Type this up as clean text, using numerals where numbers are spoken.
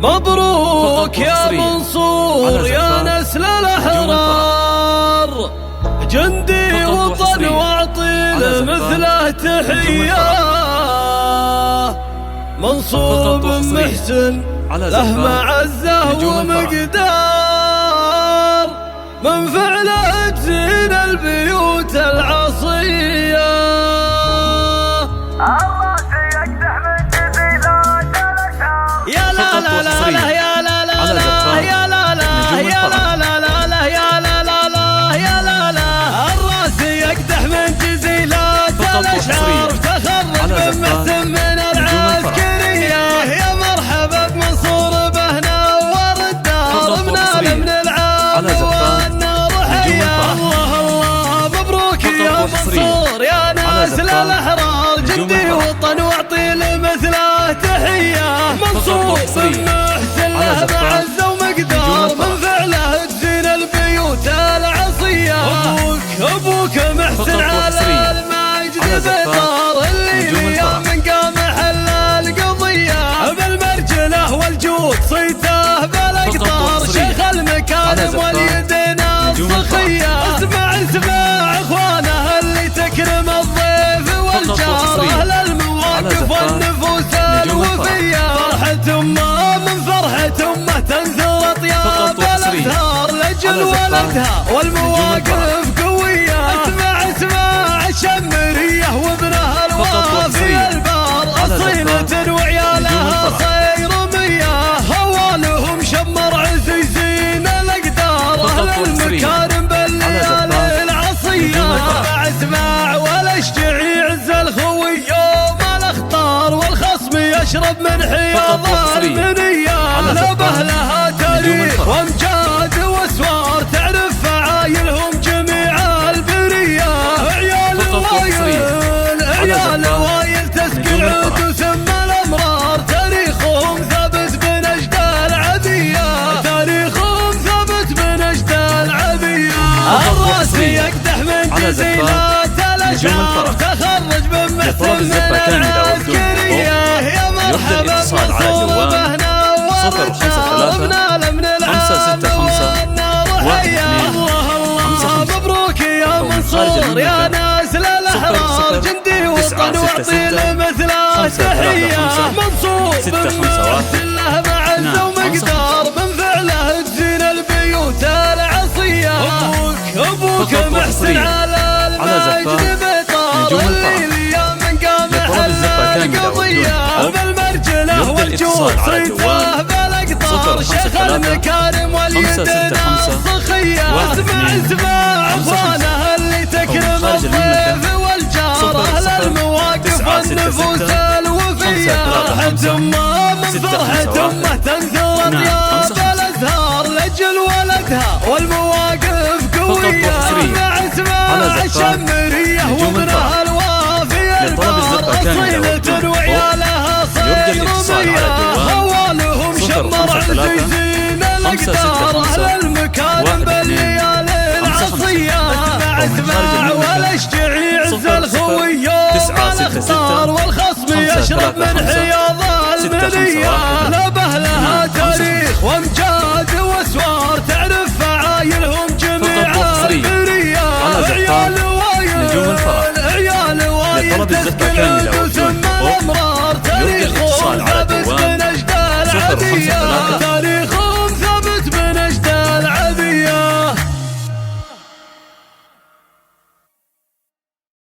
مبروك يا منصور يا نسل الأحرار، جندي وطن واعطي مثله تحية. منصور بن محسن له معزه ومقدار، من فعله تزين البيوت العصية. يا لا لا لا لا يا لا لا لا يا لا لا يا لا لا لا يا لا لا لا يا لا لا. الراس يقدح من جزيلات الأشعار، تخرج من محسن من العسكرية. يا مرحبا بمنصور به نور الدار، منال من العام والنار حيا. الله الله مبروك يا منصور يا نسل الأحرار، جندي وطن واعطي لمثله تحية. منصور بن محسن له معزه ومقدار، من فعله تزين البيوت العصية. أبوك محسن على المجد بطار، اللي اليوم من قام حل القضية. بالمرجله والجود صيته بالاقطار، شيخ المكارم واليدين السخية. اسمع اسمع اخوانه اللي تكرم الضيف والجار، اهل المواقف والنفوس الوفية. فرحة امه من فرحة امه تنثر اطياب الازهار، لاجل ولدها والمواقف قوية. اسمع اسمع الشمرية وابنها الوافي البار، اصيلة وعيالها صيرمية. هوالهم شمر عزيزين الاقدار، اهل المكارم بالليالي العصية. اسمع والاشجعي عز الخوي يوم الاخطار، والخصم يشرب من حياض المنية. نبه لها تاريخ وامجاد واسوار، تعرف فعايلهم جميع البرية. عيال وايل عيال وايل تسقي العود وسم الامرار، تاريخهم ثابت بنجد العبية. تاريخهم ثابت بنجد العبية. الراس يقدح من جزيلات الاشعار، تخرج من محسن من العسكرية. يا مرحبا بمنصور به نور الدار، منال من العام والنار حيا. الله الله مبروك يا منصور يا نسل الأحرار، جندي وطن واعطي لمثله تحية. منصور بن محسن له معزه ومقدار، من فعله تزين البيوت العصية. أبوك محسن على المجد بطار، اللي اليوم من قام حل القضية. بالمرجله والجود صيته بالاقطار، شيخ المكارم واليدين السخية. اسمع اسمع اخوانه اللي تكرم الضيف والجار، اهل المواقف والنفوس الوفية. فرحة امه من فرحة امه تنثر اطياب الازهار، لاجل ولدها والمواقف قوية. اسمع اسمع الشمرية وابنها الوافي البار، اصيلة وعيالها صيرمية. هوالهم شمر عزيزين الاقدار، اهل المكارم بالليالي العصية. اسمع اسمع والاشجعي عز الخوي يوم الاخطار، والخصم يشرب من حياض المنية. نبه لها تاريخ وامجاد واسوار، تعرف فعايلهم جميع البرية. عيال وايل عيال وايل تسقي العود وسم الامرار، تاريخهم ثابت بنجد العبية. تاريخ